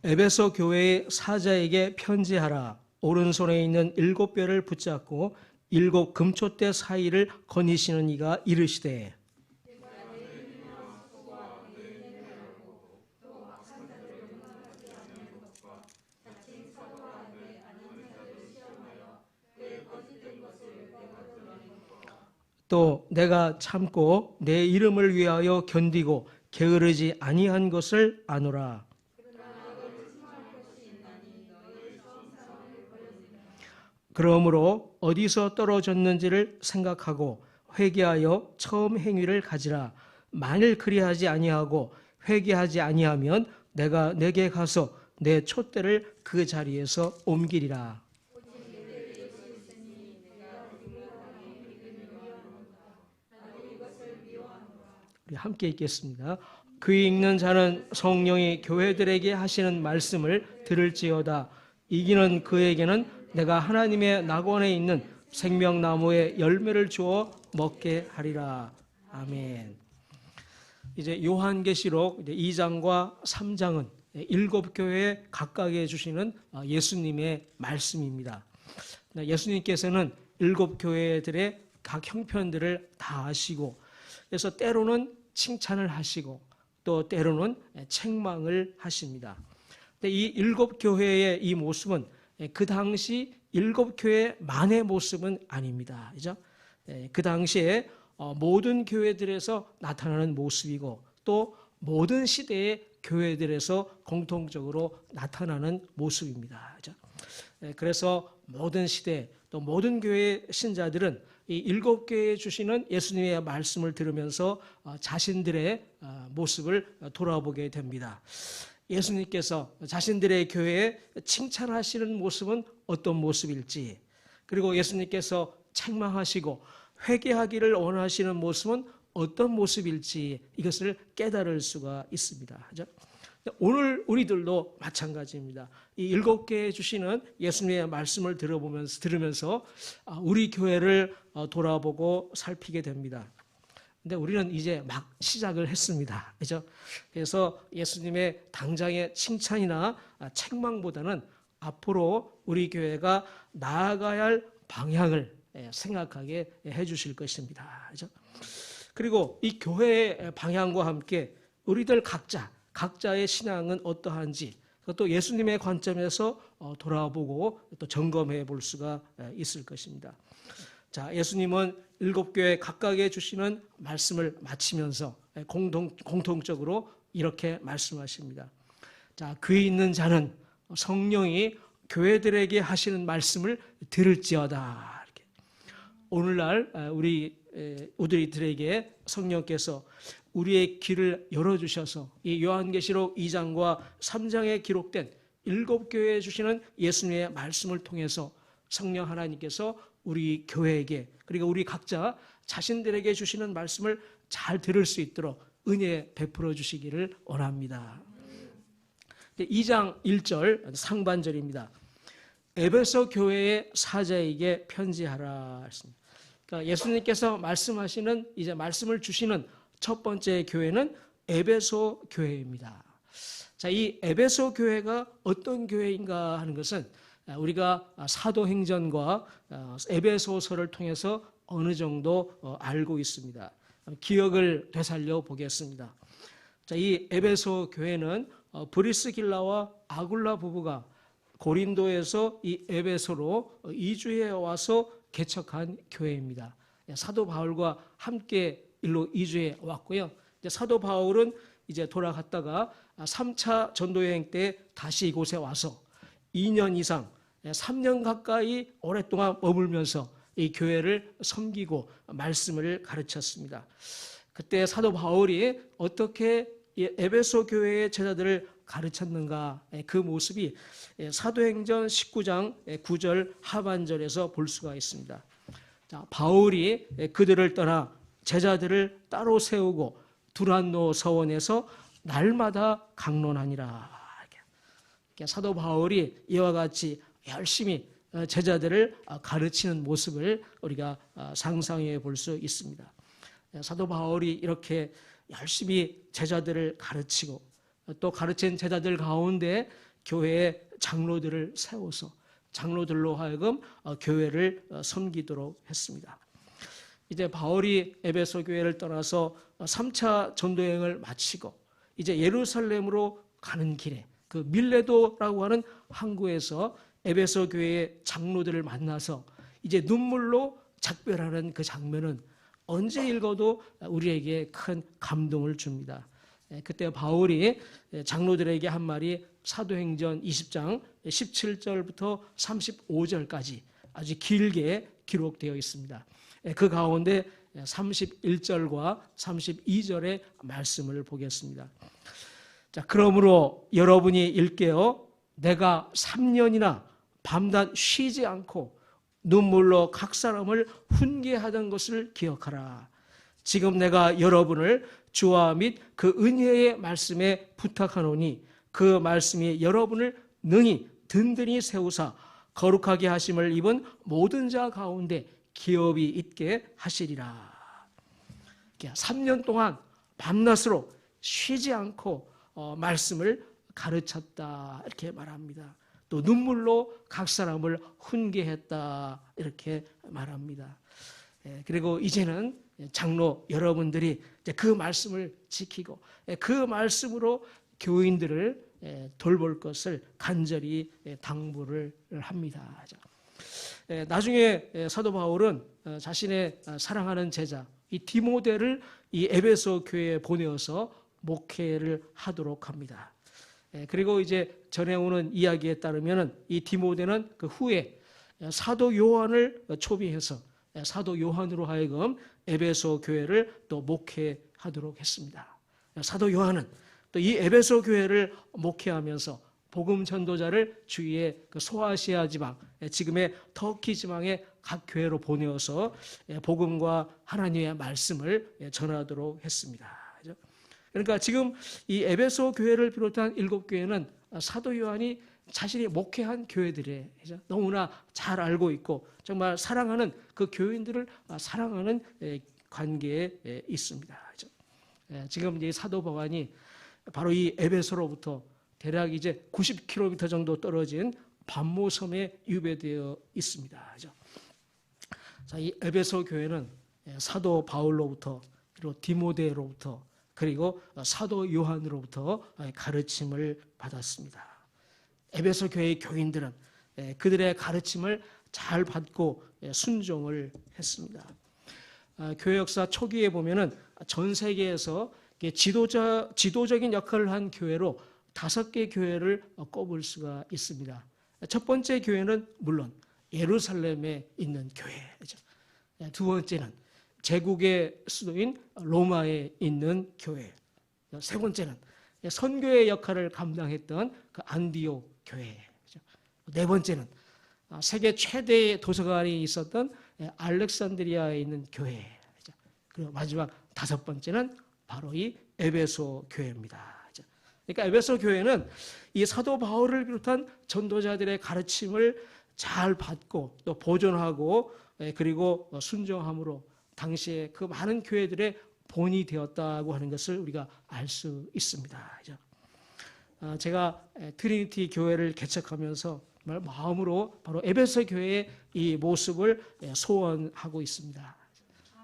에베소 교회의 사자에게 편지하라. 오른손에 있는 7뼈를 붙잡고 7 금촛대 사이를 거니시는 이가 이르시되 또 내가 참고 내 이름을 위하여 견디고 게으르지 아니한 것을 아노라. 그러므로 어디서 떨어졌는지를 생각하고 회개하여 처음 행위를 가지라. 만일 그리하지 아니하고 회개하지 아니하면 내가 내게 가서 내 촛대를 그 자리에서 옮기리라. 우리 함께 읽겠습니다. 귀 읽는 자는 성령이 교회들에게 하시는 말씀을 들을지어다. 이기는 그에게는 내가 하나님의 낙원에 있는 생명나무의 열매를 주어 먹게 하리라. 아멘. 이제 요한계시록 2장과 3장은 7교회에 각각에 주시는 예수님의 말씀입니다. 예수님께서는 7교회들의 각 형편들을 다 아시고, 그래서 때로는 칭찬을 하시고 또 때로는 책망을 하십니다. 근데 이 7교회의 이 모습은 그 당시 7교회만의 모습은 아닙니다. 그죠? 그 당시에 모든 교회들에서 나타나는 모습이고 또 모든 시대의 교회들에서 공통적으로 나타나는 모습입니다. 그죠? 그래서 모든 시대 또 모든 교회의 신자들은 이 7교회에 주시는 예수님의 말씀을 들으면서 자신들의 모습을 돌아보게 됩니다. 예수님께서 자신들의 교회에 칭찬하시는 모습은 어떤 모습일지, 그리고 예수님께서 책망하시고 회개하기를 원하시는 모습은 어떤 모습일지 이것을 깨달을 수가 있습니다. 그죠? 오늘 우리들도 마찬가지입니다. 이 7개에 주시는 예수님의 말씀을 들으면서 우리 교회를 돌아보고 살피게 됩니다. 근데 우리는 이제 막 시작을 했습니다. 그죠? 그래서 예수님의 당장의 칭찬이나 책망보다는 앞으로 우리 교회가 나아가야 할 방향을 생각하게 해 주실 것입니다. 그죠? 그리고 이 교회의 방향과 함께 우리들 각자의 신앙은 어떠한지 또 예수님의 관점에서 돌아보고 또 점검해 볼 수가 있을 것입니다. 자, 예수님은 7교회 각각에 주시는 말씀을 마치면서 공통적으로 이렇게 말씀하십니다. 자, 귀 있는 자는 성령이 교회들에게 하시는 말씀을 들을지어다. 이렇게. 오늘날 우리들에게 성령께서 우리의 귀를 열어주셔서 이 요한계시록 2장과 3장에 기록된 7교회에 주시는 예수님의 말씀을 통해서 성령 하나님께서 우리 교회에게 그리고 우리 각자 자신들에게 주시는 말씀을 잘 들을 수 있도록 은혜 베풀어 주시기를 원합니다. 2장 1절 상반절입니다. 에베소 교회의 사자에게 편지하라 했습니다. 그러니까 예수님께서 말씀하시는 이제 말씀을 주시는 첫 번째 교회는 에베소 교회입니다. 자, 이 에베소 교회가 어떤 교회인가 하는 것은 우리가 사도행전과 에베소서를 통해서 어느 정도 알고 있습니다. 기억을 되살려 보겠습니다. 자, 이 에베소 교회는 브리스길라와 아굴라 부부가 고린도에서 이 에베소로 이주해 와서 개척한 교회입니다. 사도 바울과 함께 일로 이주해 왔고요. 이제 사도 바울은 이제 돌아갔다가 3차 전도여행 때 다시 이곳에 와서 2년 이상, 3년 가까이 오랫동안 머물면서 이 교회를 섬기고 말씀을 가르쳤습니다. 그때 사도 바울이 어떻게 에베소 교회의 제자들을 가르쳤는가, 그 모습이 사도행전 19장 9절 하반절에서 볼 수가 있습니다. 자, 바울이 그들을 떠나 제자들을 따로 세우고 두란노 서원에서 날마다 강론하니라. 사도 바울이 이와 같이 열심히 제자들을 가르치는 모습을 우리가 상상해 볼 수 있습니다. 사도 바울이 이렇게 열심히 제자들을 가르치고 또 가르친 제자들 가운데 교회의 장로들을 세워서 장로들로 하여금 교회를 섬기도록 했습니다. 이제 바울이 에베소 교회를 떠나서 3차 전도여행을 마치고 이제 예루살렘으로 가는 길에 그 밀레도라고 하는 항구에서 에베소 교회의 장로들을 만나서 이제 눈물로 작별하는 그 장면은 언제 읽어도 우리에게 큰 감동을 줍니다. 그때 바울이 장로들에게 한 말이 사도행전 20장 17절부터 35절까지 아주 길게 기록되어 있습니다. 그 가운데 31절과 32절의 말씀을 보겠습니다. 자, 그러므로 여러분이 일깨어 내가 3년이나 밤낮 쉬지 않고 눈물로 각 사람을 훈계하던 것을 기억하라. 지금 내가 여러분을 주와 및 그 은혜의 말씀에 부탁하노니 그 말씀이 여러분을 능히 든든히 세우사 거룩하게 하심을 입은 모든 자 가운데 기업이 있게 하시리라. 3년 동안 밤낮으로 쉬지 않고 말씀을 가르쳤다 이렇게 말합니다. 또 눈물로 각 사람을 훈계했다 이렇게 말합니다. 그리고 이제는 장로 여러분들이 그 말씀을 지키고 그 말씀으로 교인들을 돌볼 것을 간절히 당부를 합니다. 나중에 사도 바울은 자신의 사랑하는 제자 이 디모데를 이 에베소 교회에 보내어서 목회를 하도록 합니다. 그리고 이제 전해오는 이야기에 따르면 이 디모데는 그 후에 사도 요한을 초빙해서 사도 요한으로 하여금 에베소 교회를 또 목회하도록 했습니다. 사도 요한은 또 이 에베소 교회를 목회하면서 복음 전도자를 주위의 그 소아시아 지방, 지금의 터키 지방의 각 교회로 보내어서 복음과 하나님의 말씀을 전하도록 했습니다. 그러니까 지금 이 에베소 교회를 비롯한 7교회는 사도 요한이 자신이 목회한 교회들에 너무나 잘 알고 있고 정말 사랑하는 그 교인들을 사랑하는 관계에 있습니다. 지금 이 사도 바울이 바로 이 에베소로부터 대략 이제 90km 정도 떨어진 반모섬에 유배되어 있습니다. 자, 이 에베소 교회는 사도 바울로부터 그리고 디모데로부터 그리고 사도 요한으로부터 가르침을 받았습니다. 에베소 교회의 교인들은 그들의 가르침을 잘 받고 순종을 했습니다. 교회 역사 초기에 보면은 전 세계에서 지도적인 역할을 한 교회로 5개 교회를 꼽을 수가 있습니다. 첫 번째 교회는 물론 예루살렘에 있는 교회죠. 두 번째는 제국의 수도인 로마에 있는 교회. 세 번째는 선교의 역할을 감당했던 그 안디옥 교회죠. 네 번째는 세계 최대의 도서관이 있었던 알렉산드리아에 있는 교회죠. 그리고 마지막 5번째는 바로 이 에베소 교회입니다. 그러니까 에베소 교회는 이 사도 바울을 비롯한 전도자들의 가르침을 잘 받고 또 보존하고 그리고 순종함으로 당시에 그 많은 교회들의 본이 되었다고 하는 것을 우리가 알 수 있습니다. 제가 트리니티 교회를 개척하면서 정말 마음으로 바로 에베소 교회의 이 모습을 소원하고 있습니다.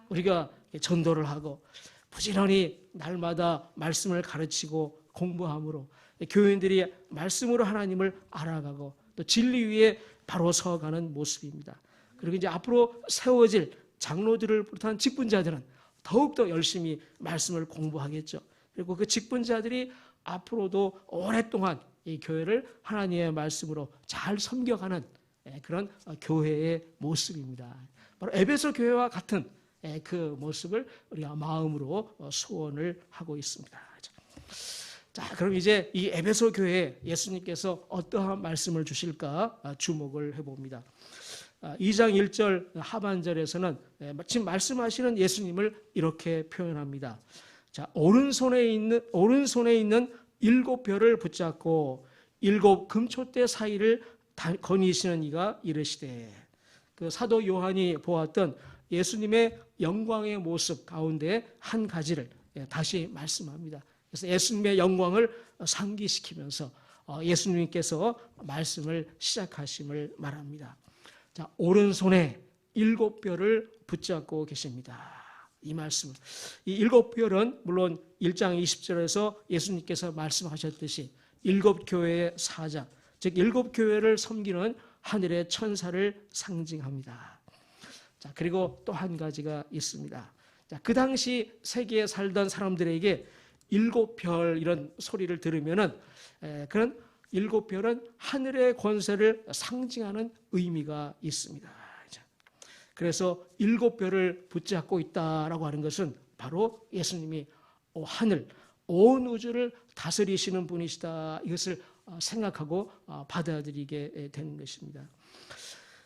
우리가 전도를 하고 부지런히 날마다 말씀을 가르치고 공부함으로 교인들이 말씀으로 하나님을 알아가고 또 진리 위에 바로 서가는 모습입니다. 그리고 이제 앞으로 세워질 장로들을 비롯한 직분자들은 더욱더 열심히 말씀을 공부하겠죠. 그리고 그 직분자들이 앞으로도 오랫동안 이 교회를 하나님의 말씀으로 잘 섬겨가는 그런 교회의 모습입니다. 바로 에베소 교회와 같은 그 모습을 우리가 마음으로 소원을 하고 있습니다. 자, 그럼 이제 이 에베소 교회에 예수님께서 어떠한 말씀을 주실까 주목을 해봅니다. 2장 1절 하반절에서는 지금 말씀하시는 예수님을 이렇게 표현합니다. 자, 오른손에 있는 7별을 붙잡고 7 금초대 사이를 거니시는 이가 이르시되, 그 사도 요한이 보았던 예수님의 영광의 모습 가운데 한 가지를 다시 말씀합니다. 그래서 예수님의 영광을 상기시키면서 예수님께서 말씀을 시작하심을 말합니다. 자, 오른손에 7뼈를 붙잡고 계십니다. 이 말씀, 이 7뼈는 물론 1장 20절에서 예수님께서 말씀하셨듯이 7교회의 사자, 즉 7교회를 섬기는 하늘의 천사를 상징합니다. 자, 그리고 또 한 가지가 있습니다. 자, 그 당시 세계에 살던 사람들에게 7별 이런 소리를 들으면은 그런 7별은 하늘의 권세를 상징하는 의미가 있습니다. 그래서 7별을 붙잡고 있다라고 하는 것은 바로 예수님이 하늘, 온 우주를 다스리시는 분이시다. 이것을 생각하고 받아들이게 되는 것입니다.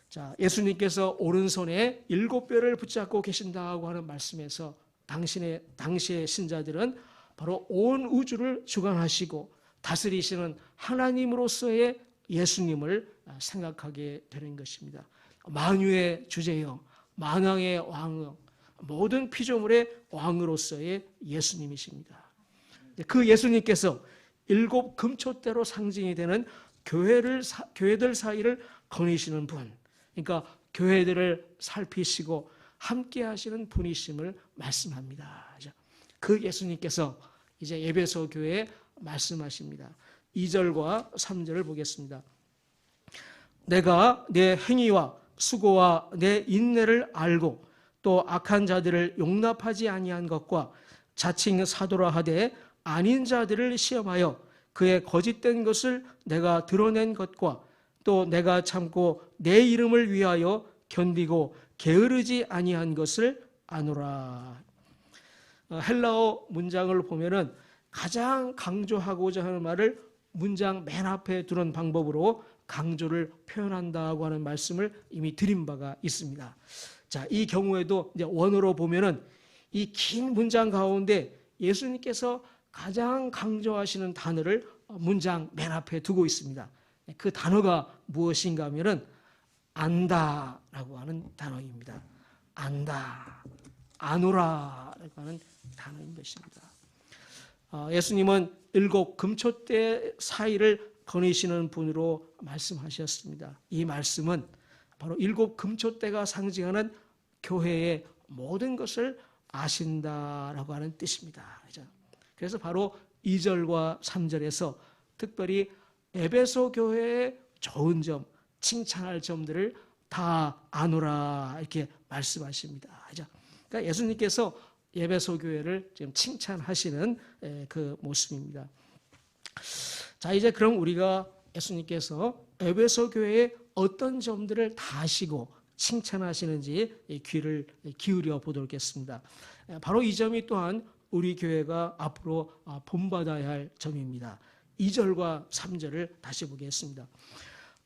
자, 예수님께서 오른손에 7뼈를 붙잡고 계신다고 하는 말씀에서 당시의 신자들은 바로 온 우주를 주관하시고 다스리시는 하나님으로서의 예수님을 생각하게 되는 것입니다. 만유의 주제여, 만왕의 왕, 모든 피조물의 왕으로서의 예수님이십니다. 그 예수님께서 7 금초대로 상징이 되는 교회들 사이를 거니시는 분, 그러니까 교회들을 살피시고 함께 하시는 분이심을 말씀합니다. 그 예수님께서 이제 에베소 교회에 말씀하십니다. 2절과 3절을 보겠습니다. 내가 내 행위와 수고와 내 인내를 알고 또 악한 자들을 용납하지 아니한 것과 자칭 사도라 하되 아닌 자들을 시험하여 그의 거짓된 것을 내가 드러낸 것과 또 내가 참고 내 이름을 위하여 견디고 게으르지 아니한 것을 아노라. 헬라어 문장을 보면은 가장 강조하고자 하는 말을 문장 맨 앞에 두는 방법으로 강조를 표현한다고 하는 말씀을 이미 드린 바가 있습니다. 자, 이 경우에도 이제 원어로 보면은 이 긴 문장 가운데 예수님께서 가장 강조하시는 단어를 문장 맨 앞에 두고 있습니다. 그 단어가 무엇인가 하면은 안다라고 하는 단어입니다. 안다, 아노라라고 하는 단어인 것입니다. 예수님은 7 금초대 사이를 거니시는 분으로 말씀하셨습니다. 이 말씀은 바로 7 금초대가 상징하는 교회의 모든 것을 아신다라고 하는 뜻입니다. 그래서 바로 2절과 3절에서 특별히 에베소 교회의 좋은 점, 칭찬할 점들을 다 아노라 이렇게 말씀하십니다. 그러니까 예수님께서 에베소 교회를 지금 칭찬하시는 그 모습입니다. 자, 이제 그럼 우리가 예수님께서 에베소 교회의 어떤 점들을 다 아시고 칭찬하시는지 귀를 기울여 보도록 하겠습니다. 바로 이 점이 또한 우리 교회가 앞으로 본받아야 할 점입니다. 2절과 3절을 다시 보겠습니다.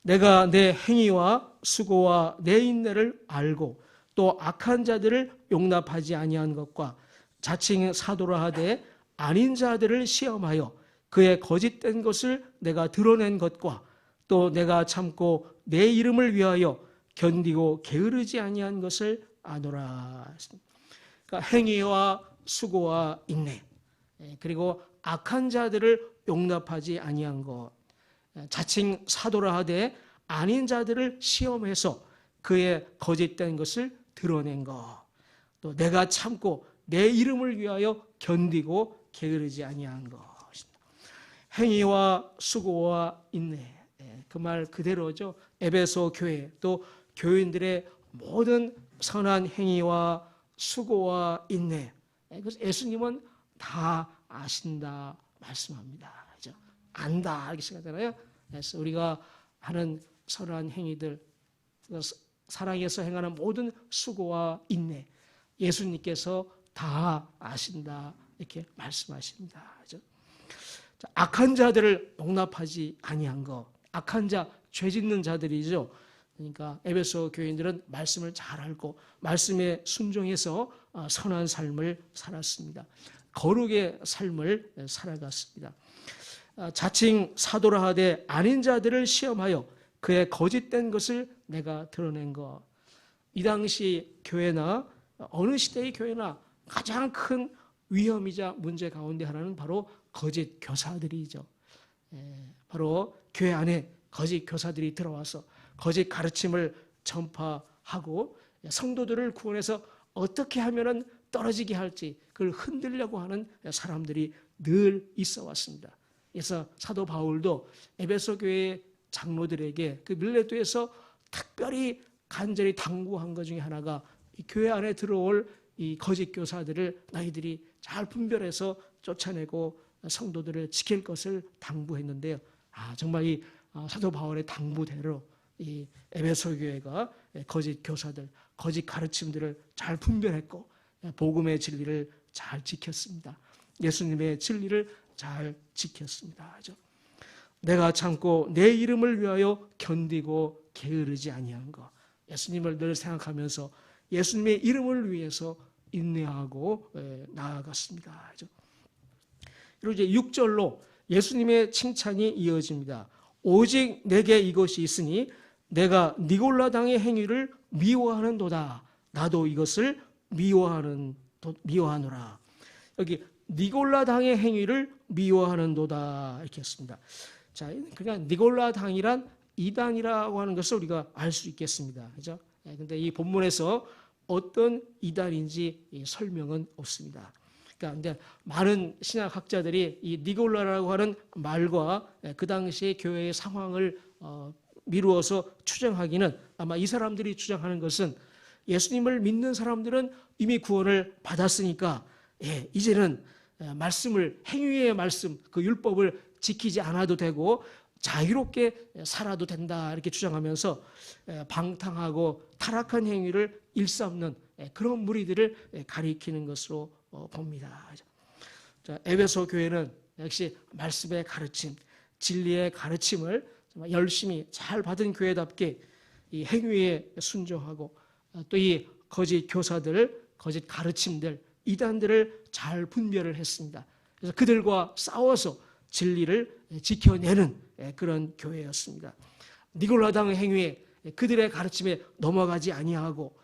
내가 내 행위와 수고와 내 인내를 알고 또 악한 자들을 용납하지 아니한 것과 자칭 사도라 하되 아닌 자들을 시험하여 그의 거짓된 것을 내가 드러낸 것과 또 내가 참고 내 이름을 위하여 견디고 게으르지 아니한 것을 아노라. 그러니까 행위와 수고와 인내, 그리고 악한 자들을 용납하지 아니한 것, 자칭 사도라 하되 아닌 자들을 시험해서 그의 거짓된 것을 드러낸 것, 또 내가 참고 내 이름을 위하여 견디고 게으르지 아니한 것. 행위와 수고와 인내, 그 말 그대로죠. 에베소 교회 또 교인들의 모든 선한 행위와 수고와 인내, 그래서 예수님은 다 아신다 말씀합니다. 그죠? 안다 이렇게 생각하잖아요. 그래서 우리가 하는 선한 행위들, 사랑에서 행하는 모든 수고와 인내, 예수님께서 다 아신다 이렇게 말씀하십니다. 그죠? 자, 악한 자들을 용납하지 아니한 것, 악한 자, 죄 짓는 자들이죠. 그러니까 에베소 교인들은 말씀을 잘 알고 말씀에 순종해서 선한 삶을 살았습니다. 거룩의 삶을 살아갔습니다. 자칭 사도라 하되 아닌 자들을 시험하여 그의 거짓된 것을 내가 드러낸 것. 이 당시 교회나 어느 시대의 교회나 가장 큰 위험이자 문제 가운데 하나는 바로 거짓 교사들이죠. 바로 교회 안에 거짓 교사들이 들어와서 거짓 가르침을 전파하고 성도들을 구원해서 어떻게 하면은 떨어지게 할지 그걸 흔들려고 하는 사람들이 늘 있어 왔습니다. 그래서 사도 바울도 에베소 교회 장로들에게 그 밀레토에서 특별히 간절히 당부한 것 중에 하나가 이 교회 안에 들어올 이 거짓 교사들을 너희들이 잘 분별해서 쫓아내고 성도들을 지킬 것을 당부했는데요. 정말 이 사도 바울의 당부대로 이 에베소 교회가 거짓 교사들, 거짓 가르침들을 잘 분별했고 복음의 진리를 잘 지켰습니다. 예수님의 진리를 잘 지켰습니다. 그죠? 내가 참고 내 이름을 위하여 견디고 게으르지 아니한 것. 예수님을 늘 생각하면서 예수님의 이름을 위해서 인내하고 나아갔습니다. 그죠? 그리고 이제 6절로 예수님의 칭찬이 이어집니다. 오직 내게 이것이 있으니 내가 니골라당의 행위를 미워하는도다. 나도 이것을 미워하노라. 여기 니골라당의 행위를 미워하는도다 이렇게 했습니다. 자, 그러니까 니골라당이란 이단이라고 하는 것을 우리가 알 수 있겠습니다. 그죠? 근데 이 본문에서 어떤 이단인지 설명은 없습니다. 그러니까 근데 많은 신학학자들이 이 니골라라고 하는 말과 그 당시의 교회의 상황을 미루어서 추정하기는 아마 이 사람들이 추정하는 것은 예수님을 믿는 사람들은 이미 구원을 받았으니까 이제는 말씀을 행위의 말씀 그 율법을 지키지 않아도 되고 자유롭게 살아도 된다 이렇게 주장하면서 방탕하고 타락한 행위를 일삼는 그런 무리들을 가리키는 것으로 봅니다. 자, 에베소 교회는 역시 말씀의 가르침, 진리의 가르침을 열심히 잘 받은 교회답게 이 행위에 순종하고 또 이 거짓 교사들, 거짓 가르침들, 이단들을 잘 분별을 했습니다. 그래서 그들과 싸워서 진리를 지켜내는 그런 교회였습니다. 니골라당 행위에 그들의 가르침에 넘어가지 아니하고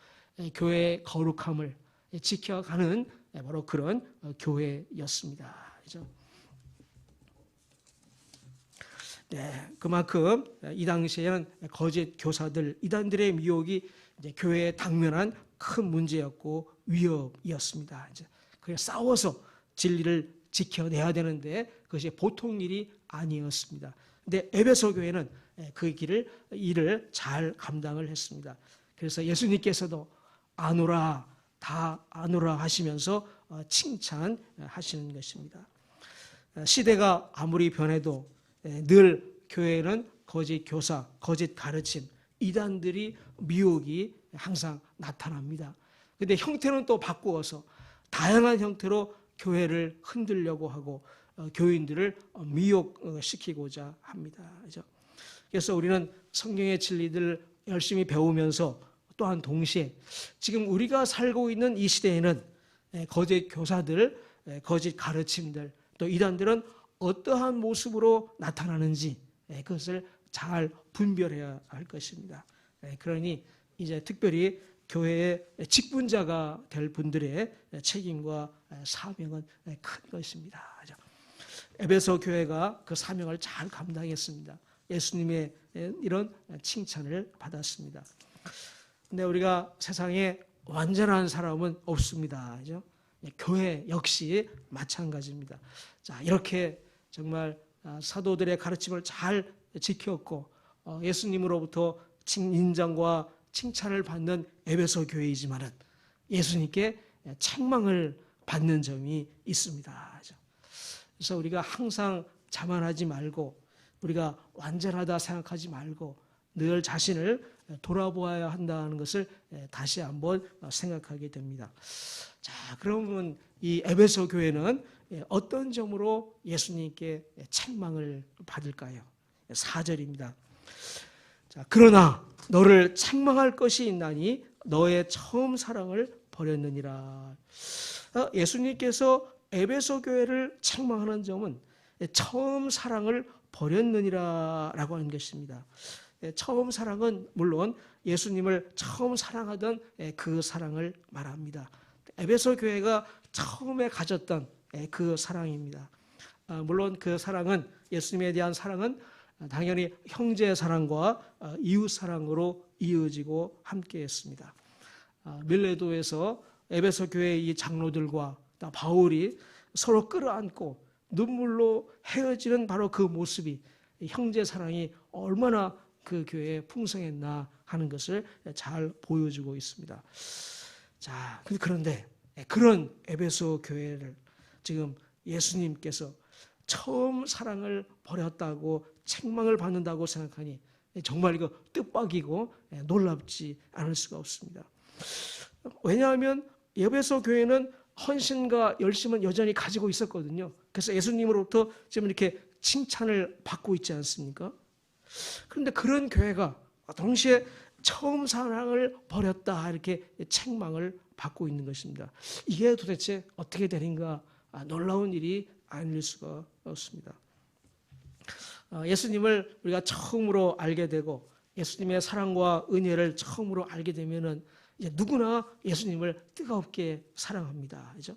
교회의 거룩함을 지켜가는 바로 그런 교회였습니다. 그렇죠? 그만큼 이 당시에는 거짓 교사들, 이단들의 미혹이 이제 교회에 당면한 큰 문제였고 위협이었습니다. 그래서 싸워서 진리를 지켜내야 되는데 그것이 보통 일이 아니었습니다. 근데 에베소 교회는 그 일을 잘 감당을 했습니다. 그래서 예수님께서도 아노라, 다 아노라 하시면서 칭찬하시는 것입니다. 시대가 아무리 변해도 늘 교회에는 거짓 교사, 거짓 가르침, 이단들이 미혹이 항상 나타납니다. 근데 형태는 또 바꾸어서 다양한 형태로 교회를 흔들려고 하고 교인들을 미혹시키고자 합니다. 그렇죠? 그래서 우리는 성경의 진리들 열심히 배우면서 또한 동시에 지금 우리가 살고 있는 이 시대에는 거짓 교사들, 거짓 가르침들, 또 이단들은 어떠한 모습으로 나타나는지 그것을 잘 분별해야 할 것입니다. 그러니 이제 특별히 교회의 직분자가 될 분들의 책임과 사명은 큰 것입니다. 에베소 교회가 그 사명을 잘 감당했습니다. 예수님의 이런 칭찬을 받았습니다. 근데 우리가 세상에 완전한 사람은 없습니다. 그죠? 교회 역시 마찬가지입니다. 자, 이렇게 정말 사도들의 가르침을 잘 지켰고 예수님으로부터 인정과 칭찬을 받는 에베소 교회이지만은 예수님께 책망을 받는 점이 있습니다. 그래서 우리가 항상 자만하지 말고 우리가 완전하다 생각하지 말고 늘 자신을 돌아보아야 한다는 것을 다시 한번 생각하게 됩니다. 자, 그러면 이 에베소 교회는 어떤 점으로 예수님께 책망을 받을까요? 4절입니다. 자, 그러나 너를 책망할 것이 있나니 너의 처음 사랑을 버렸느니라. 예수님께서 에베소 교회를 책망하는 점은 처음 사랑을 버렸느니라라고 하는 것입니다. 처음 사랑은 물론 예수님을 처음 사랑하던 그 사랑을 말합니다. 에베소 교회가 처음에 가졌던 그 사랑입니다. 물론 그 사랑은, 예수님에 대한 사랑은 당연히 형제 사랑과 이웃 사랑으로 이어지고 함께했습니다. 밀레도에서 에베소 교회의 이 장로들과 바울이 서로 끌어안고 눈물로 헤어지는 바로 그 모습이, 형제 사랑이 얼마나 그 교회에 풍성했나 하는 것을 잘 보여주고 있습니다. 자, 그런데 그런 에베소 교회를 지금 예수님께서 처음 사랑을 버렸다고 책망을 받는다고 생각하니 정말 이거 뜻밖이고 놀랍지 않을 수가 없습니다. 왜냐하면 에베소 교회는 헌신과 열심은 여전히 가지고 있었거든요. 그래서 예수님으로부터 지금 이렇게 칭찬을 받고 있지 않습니까? 그런데 그런 교회가 동시에 처음 사랑을 버렸다 이렇게 책망을 받고 있는 것입니다. 이게 도대체 어떻게 되는가, 놀라운 일이 아닐 수가 없습니다. 예수님을 우리가 처음으로 알게 되고 예수님의 사랑과 은혜를 처음으로 알게 되면은 이제 누구나 예수님을 뜨겁게 사랑합니다. 그죠?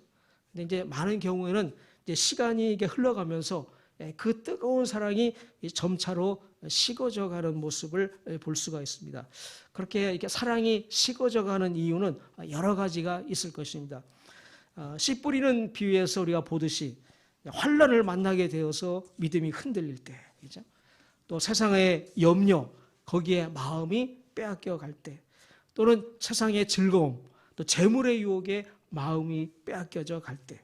근데 이제 많은 경우에는 이제 시간이 이게 흘러가면서 그 뜨거운 사랑이 점차로 식어져 가는 모습을 볼 수가 있습니다. 그렇게 이렇게 사랑이 식어져 가는 이유는 여러 가지가 있을 것입니다. 씨 뿌리는 비유에서 우리가 보듯이 환난을 만나게 되어서 믿음이 흔들릴 때, 그죠? 또 세상의 염려, 거기에 마음이 빼앗겨 갈 때, 또는 세상의 즐거움, 또 재물의 유혹에 마음이 빼앗겨져 갈 때,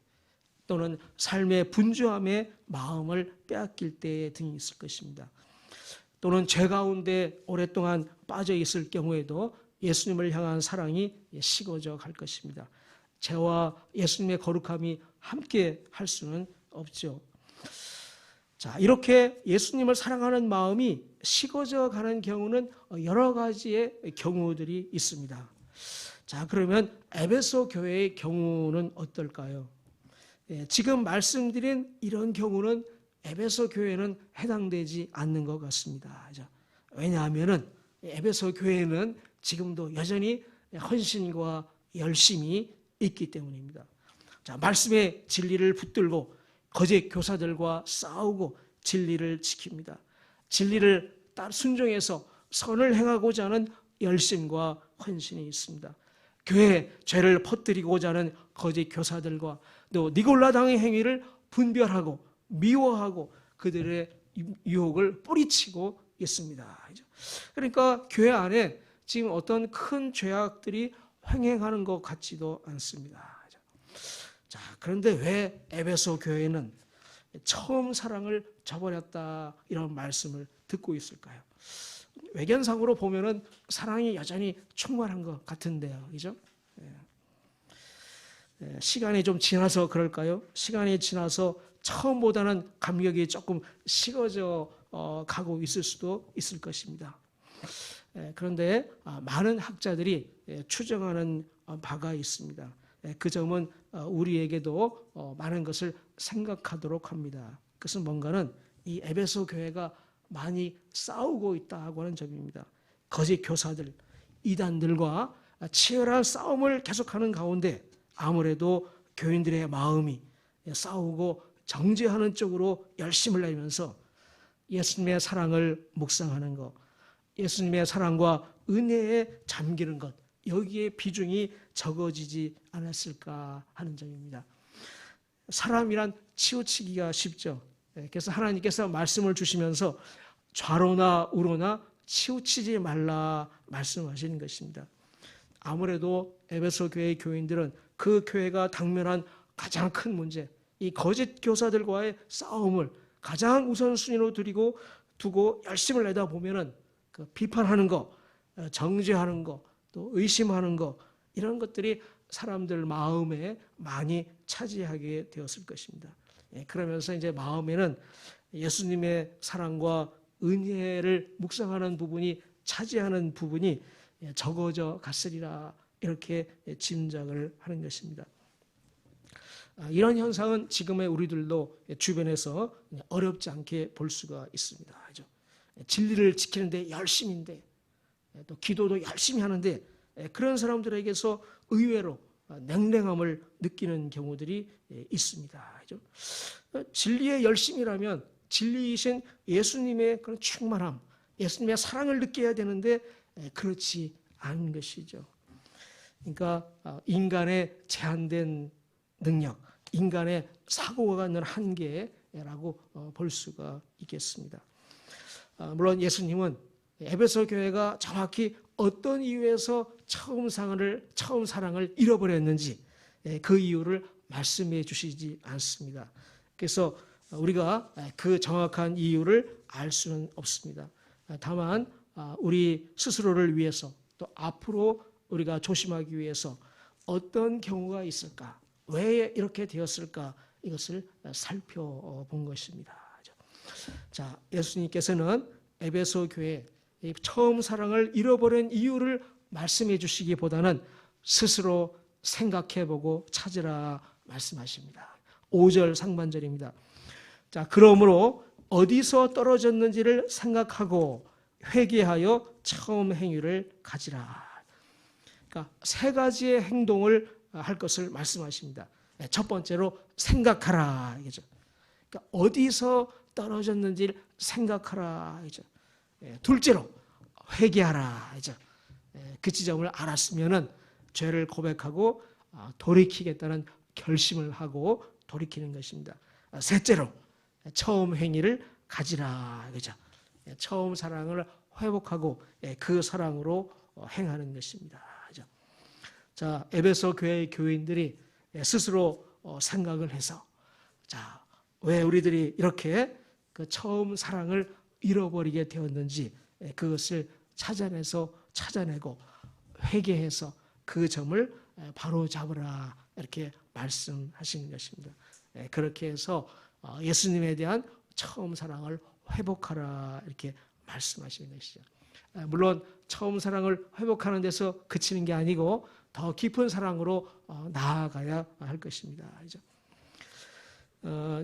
또는 삶의 분주함에 마음을 빼앗길 때 등이 있을 것입니다. 또는 죄 가운데 오랫동안 빠져 있을 경우에도 예수님을 향한 사랑이 식어져 갈 것입니다. 죄와 예수님의 거룩함이 함께 할 수는 없죠. 자, 이렇게 예수님을 사랑하는 마음이 식어져 가는 경우는 여러 가지의 경우들이 있습니다. 자, 그러면 에베소 교회의 경우는 어떨까요? 지금 말씀드린 이런 경우는 에베소 교회는 해당되지 않는 것 같습니다. 왜냐하면 에베소 교회는 지금도 여전히 헌신과 열심이 있기 때문입니다. 자, 말씀의 진리를 붙들고 거짓 교사들과 싸우고 진리를 지킵니다. 진리를 순종해서 선을 행하고자 하는 열심과 헌신이 있습니다. 교회에 죄를 퍼뜨리고자 하는 거짓 교사들과 또 니골라당의 행위를 분별하고 미워하고 그들의 유혹을 뿌리치고 있습니다. 그러니까 교회 안에 지금 어떤 큰 죄악들이 횡행하는 것 같지도 않습니다. 자, 그런데 왜 에베소 교회는 처음 사랑을 저버렸다 이런 말씀을 듣고 있을까요? 외견상으로 보면은 사랑이 여전히 충만한 것 같은데요, 그죠? 시간이 좀 지나서 그럴까요? 시간이 지나서 처음보다는 감격이 조금 식어져 가고 있을 수도 있을 것입니다. 그런데 많은 학자들이 추정하는 바가 있습니다. 그 점은 우리에게도 많은 것을 생각하도록 합니다. 그것은 뭔가는 이 에베소 교회가 많이 싸우고 있다고 하는 점입니다. 거짓 교사들, 이단들과 치열한 싸움을 계속하는 가운데 아무래도 교인들의 마음이 싸우고 정죄하는 쪽으로 열심을 내면서 예수님의 사랑을 묵상하는 것, 예수님의 사랑과 은혜에 잠기는 것, 여기에 비중이 적어지지 않았을까 하는 점입니다. 사람이란 치우치기가 쉽죠. 그래서 하나님께서 말씀을 주시면서 좌로나 우로나 치우치지 말라 말씀하시는 것입니다. 아무래도 에베소 교회의 교인들은 그 교회가 당면한 가장 큰 문제, 이 거짓 교사들과의 싸움을 가장 우선순위로 두고 열심을 내다 보면은 그 비판하는 거, 정죄하는 거, 또 의심하는 거, 이런 것들이 사람들 마음에 많이 차지하게 되었을 것입니다. 그러면서 이제 마음에는 예수님의 사랑과 은혜를 묵상하는 부분이 차지하는 부분이 적어져 갔으리라 이렇게 짐작을 하는 것입니다. 이런 현상은 지금의 우리들도 주변에서 어렵지 않게 볼 수가 있습니다. 진리를 지키는데 열심인데 또 기도도 열심히 하는데 그런 사람들에게서 의외로 냉랭함을 느끼는 경우들이 있습니다. 그죠? 진리의 열심이라면 진리이신 예수님의 그런 충만함, 예수님의 사랑을 느껴야 되는데 그렇지 않은 것이죠. 그러니까 인간의 제한된 능력, 인간의 사고가 갖는 한계라고 볼 수가 있겠습니다. 물론 예수님은 에베소 교회가 정확히 어떤 이유에서 처음 사랑을 잃어버렸는지 그 이유를 말씀해 주시지 않습니다. 그래서 우리가 그 정확한 이유를 알 수는 없습니다. 다만 우리 스스로를 위해서 또 앞으로 우리가 조심하기 위해서 어떤 경우가 있을까? 왜 이렇게 되었을까? 이것을 살펴본 것입니다. 자, 예수님께서는 에베소 교회 처음 사랑을 잃어버린 이유를 말씀해 주시기보다는 스스로 생각해보고 찾으라 말씀하십니다. 5절 상반절입니다. 자, 그러므로 어디서 떨어졌는지를 생각하고 회개하여 처음 행위를 가지라. 그러니까 세 가지의 행동을 할 것을 말씀하십니다. 첫 번째로 생각하라. 그러니까 어디서 떨어졌는지를 생각하라. 둘째로 회개하라. 그 지점을 알았으면은 죄를 고백하고 돌이키겠다는 결심을 하고 돌이키는 것입니다. 셋째로 처음 행위를 가지라. 그죠? 처음 사랑을 회복하고 그 사랑으로 행하는 것입니다. 그죠? 자, 에베소 교회의 교인들이 스스로 생각을 해서 자, 왜 우리들이 이렇게 그 처음 사랑을 잃어버리게 되었는지 그것을 찾아내고 회개해서 그 점을 바로 잡으라 이렇게 말씀하시는 것입니다. 그렇게 해서 예수님에 대한 처음 사랑을 회복하라 이렇게 말씀하시는 것이죠. 물론 처음 사랑을 회복하는 데서 그치는 게 아니고 더 깊은 사랑으로 나아가야 할 것입니다.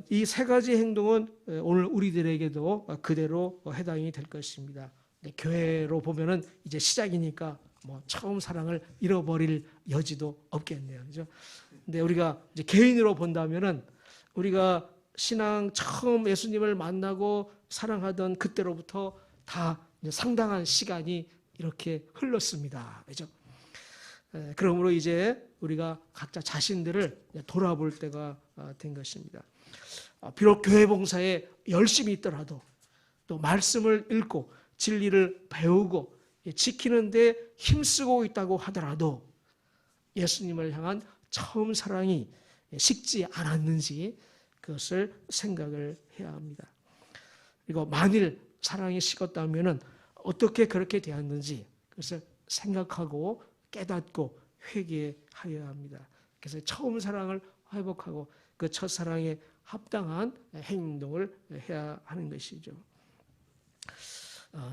이 세 가지 행동은 오늘 우리들에게도 그대로 해당이 될 것입니다. 교회로 보면은 이제 시작이니까 뭐 처음 사랑을 잃어버릴 여지도 없겠네요. 그죠? 근데 우리가 이제 개인으로 본다면은 우리가 신앙 처음 예수님을 만나고 사랑하던 그때로부터 다 상당한 시간이 이렇게 흘렀습니다. 그죠? 그러므로 이제 우리가 각자 자신들을 돌아볼 때가 된 것입니다. 비록 교회 봉사에 열심히 있더라도 또 말씀을 읽고 진리를 배우고 지키는데 힘쓰고 있다고 하더라도 예수님을 향한 처음 사랑이 식지 않았는지 그것을 생각을 해야 합니다. 그리고 만일 사랑이 식었다면 어떻게 그렇게 되었는지 그것을 생각하고 깨닫고 회개하여야 합니다. 그래서 처음 사랑을 회복하고 그 첫사랑에 합당한 행동을 해야 하는 것이죠.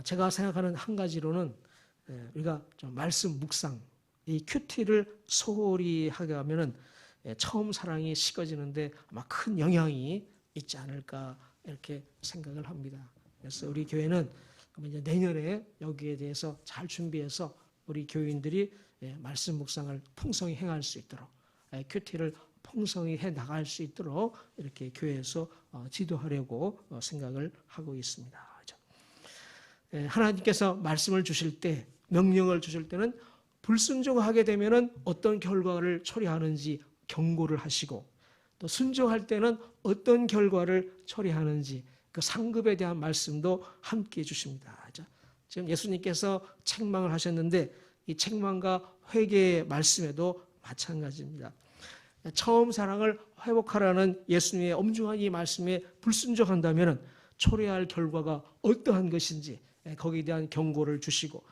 제가 생각하는 한 가지로는 우리가 좀 말씀 묵상, 이 큐티를 소홀히 하게 하면은 처음 사랑이 식어지는데 아마 큰 영향이 있지 않을까 이렇게 생각을 합니다. 그래서 우리 교회는 이제 내년에 여기에 대해서 잘 준비해서 우리 교인들이 말씀 묵상을 풍성히 행할 수 있도록 큐티를 풍성히 해 나갈 수 있도록 이렇게 교회에서 지도하려고 생각을 하고 있습니다. 하나님께서 말씀을 주실 때, 명령을 주실 때는 불순종하게 되면은 어떤 결과를 초래하는지 경고를 하시고 또 순종할 때는 어떤 결과를 초래하는지 그 상급에 대한 말씀도 함께 해주십니다. 지금 예수님께서 책망을 하셨는데 이 책망과 회개의 말씀에도 마찬가지입니다. 처음 사랑을 회복하라는 예수님의 엄중한 이 말씀에 불순종한다면 초래할 결과가 어떠한 것인지 거기에 대한 경고를 주시고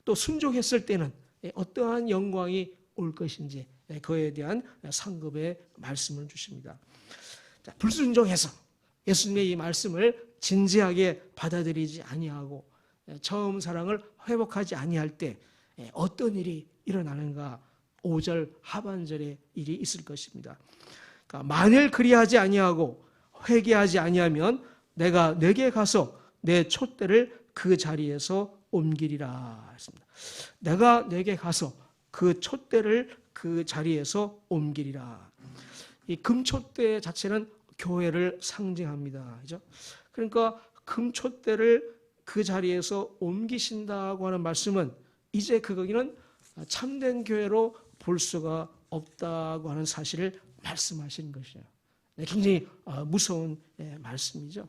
또 순종했을 때는 어떠한 영광이 올 것인지 그에 대한 상급의 말씀을 주십니다. 불순종해서 예수님의 이 말씀을 진지하게 받아들이지 아니하고 처음 사랑을 회복하지 아니할 때 어떤 일이 일어나는가 5절 하반절의 일이 있을 것입니다. 그러니까 만일 그리하지 아니하고 회개하지 아니하면 내가 내게 가서 내 촛대를 그 자리에서 옮기리라 했습니다. 내가 내게 가서 그 촛대를 그 자리에서 옮기리라. 이 금촛대 자체는 교회를 상징합니다. 그죠? 그러니까 금촛대를 그 자리에서 옮기신다고 하는 말씀은 이제 거기는 참된 교회로 볼 수가 없다고 하는 사실을 말씀하시는 것이에요. 굉장히 무서운 말씀이죠.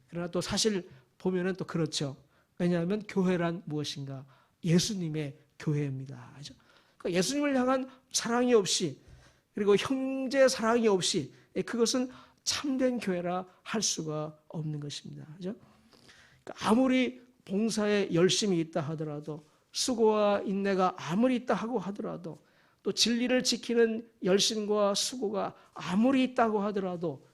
그러나 또 사실 보면은 또 그렇죠. 왜냐하면 교회란 무엇인가? 예수님의 교회입니다. 그죠? 그러니까 예수님을 향한 사랑이 없이, 그리고 형제 사랑이 없이 그것은 참된 교회라 할 수가 없는 것입니다. 그죠? 그러니까 아무리 봉사에 열심히 있다 하더라도, 수고와 인내가 아무리 있다 하고 하더라도, 또 진리를 지키는 열심과 수고가 아무리 있다고 하더라도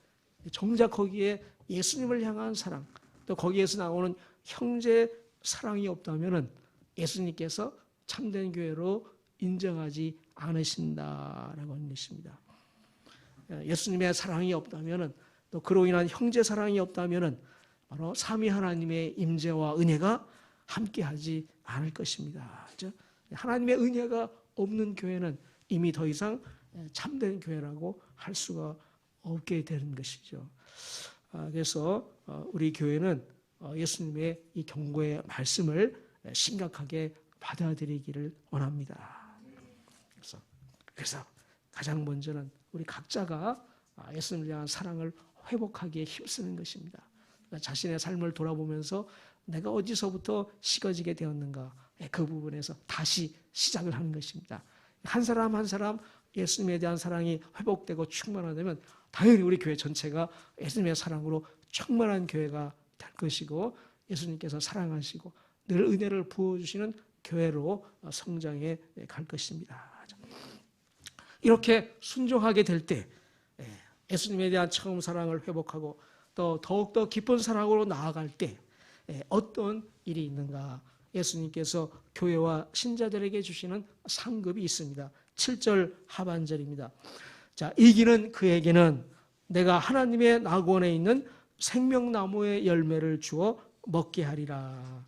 정작 거기에 예수님을 향한 사랑, 또 거기에서 나오는 형제 사랑이 없다면 예수님께서 참된 교회로 인정하지 않으신다라고 하는 것입니다. 예수님의 사랑이 없다면, 또 그로 인한 형제 사랑이 없다면 바로 삼위 하나님의 임재와 은혜가 함께하지 않을 것입니다. 하나님의 은혜가 없는 교회는 이미 더 이상 참된 교회라고 할 수가 없게 되는 것이죠. 그래서 우리 교회는 예수님의 이 경고의 말씀을 심각하게 받아들이기를 원합니다. 그래서 가장 먼저는 우리 각자가 예수님을 향한 사랑을 회복하기에 힘쓰는 것입니다. 자신의 삶을 돌아보면서 내가 어디서부터 식어지게 되었는가, 그 부분에서 다시 시작을 하는 것입니다. 한 사람 한 사람 예수님에 대한 사랑이 회복되고 충만하다면 당연히 우리 교회 전체가 예수님의 사랑으로 충만한 교회가 될 것이고, 예수님께서 사랑하시고 늘 은혜를 부어주시는 교회로 성장해 갈 것입니다. 이렇게 순종하게 될 때 예수님에 대한 처음 사랑을 회복하고 또 더욱더 깊은 사랑으로 나아갈 때 어떤 일이 있는가? 예수님께서 교회와 신자들에게 주시는 상급이 있습니다. 7절 하반절입니다. 자, 이기는 그에게는 내가 하나님의 낙원에 있는 생명나무의 열매를 주어 먹게 하리라.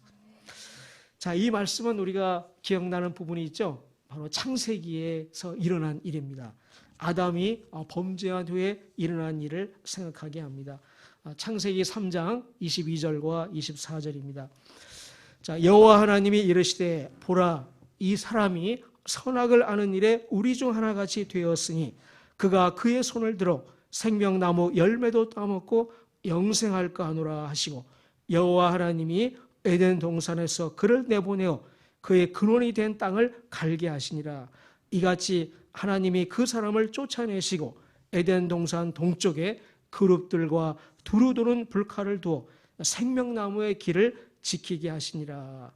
자, 이 말씀은 우리가 기억나는 부분이 있죠. 바로 창세기에서 일어난 일입니다. 아담이 범죄한 후에 일어난 일을 생각하게 합니다. 창세기 3장 22절과 24절입니다. 자, 여호와 하나님이 이르시되 보라, 이 사람이 선악을 아는 일에 우리 중 하나같이 되었으니 그가 그의 손을 들어 생명나무 열매도 따먹고 영생할까 하노라 하시고, 여호와 하나님이 에덴 동산에서 그를 내보내어 그의 근원이 된 땅을 갈게 하시니라. 이같이 하나님이 그 사람을 쫓아내시고 에덴 동산 동쪽에 그룹들과 두루 도는 불칼을 두어 생명나무의 길을 지키게 하시니라.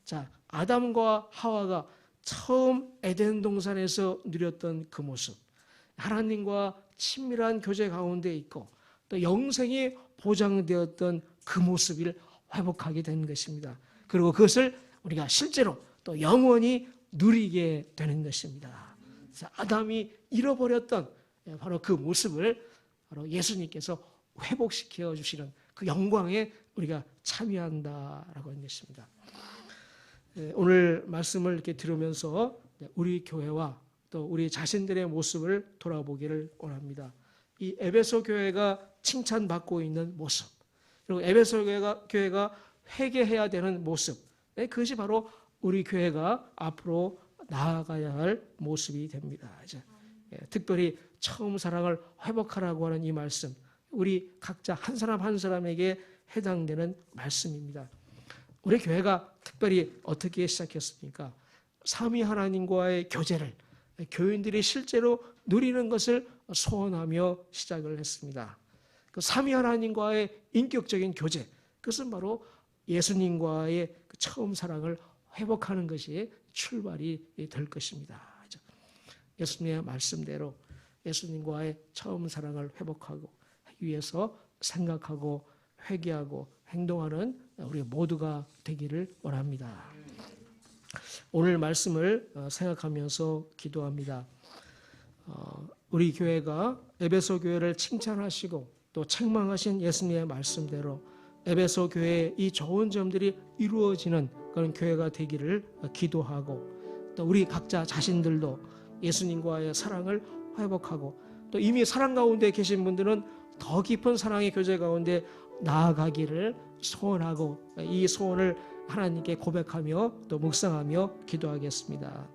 자, 아담과 하와가 처음 에덴 동산에서 누렸던 그 모습, 하나님과 친밀한 교제 가운데 있고 또 영생이 보장되었던 그 모습을 회복하게 된 것입니다. 그리고 그것을 우리가 실제로 또 영원히 누리게 되는 것입니다. 그래서 아담이 잃어버렸던 바로 그 모습을 바로 예수님께서 회복시켜 주시는 그 영광에 우리가 참여한다라고 하는 것입니다. 오늘 말씀을 이렇게 들으면서 우리 교회와 또 우리 자신들의 모습을 돌아보기를 원합니다. 이 에베소 교회가 칭찬받고 있는 모습, 그리고 에베소 교회가 회개해야 되는 모습, 그것이 바로 우리 교회가 앞으로 나아가야 할 모습이 됩니다. 특별히 처음 사랑을 회복하라고 하는 이 말씀, 우리 각자 한 사람 한 사람에게 해당되는 말씀입니다. 우리 교회가 특별히 어떻게 시작했습니까? 삼위 하나님과의 교제를 교인들이 실제로 누리는 것을 소원하며 시작을 했습니다. 그 삼위 하나님과의 인격적인 교제, 그것은 바로 예수님과의 그 처음 사랑을 회복하는 것이 출발이 될 것입니다. 예수님의 말씀대로 예수님과의 처음 사랑을 회복하고 위해서 생각하고 회개하고 행동하는 우리 모두가 되기를 원합니다. 오늘 말씀을 생각하면서 기도합니다. 우리 교회가 에베소 교회를 칭찬하시고 또 책망하신 예수님의 말씀대로 에베소 교회의 이 좋은 점들이 이루어지는 그런 교회가 되기를 기도하고, 또 우리 각자 자신들도 예수님과의 사랑을 회복하고, 또 이미 사랑 가운데 계신 분들은 더 깊은 사랑의 교제 가운데 나아가기를 소원하고, 이 소원을 하나님께 고백하며 또 묵상하며 기도하겠습니다.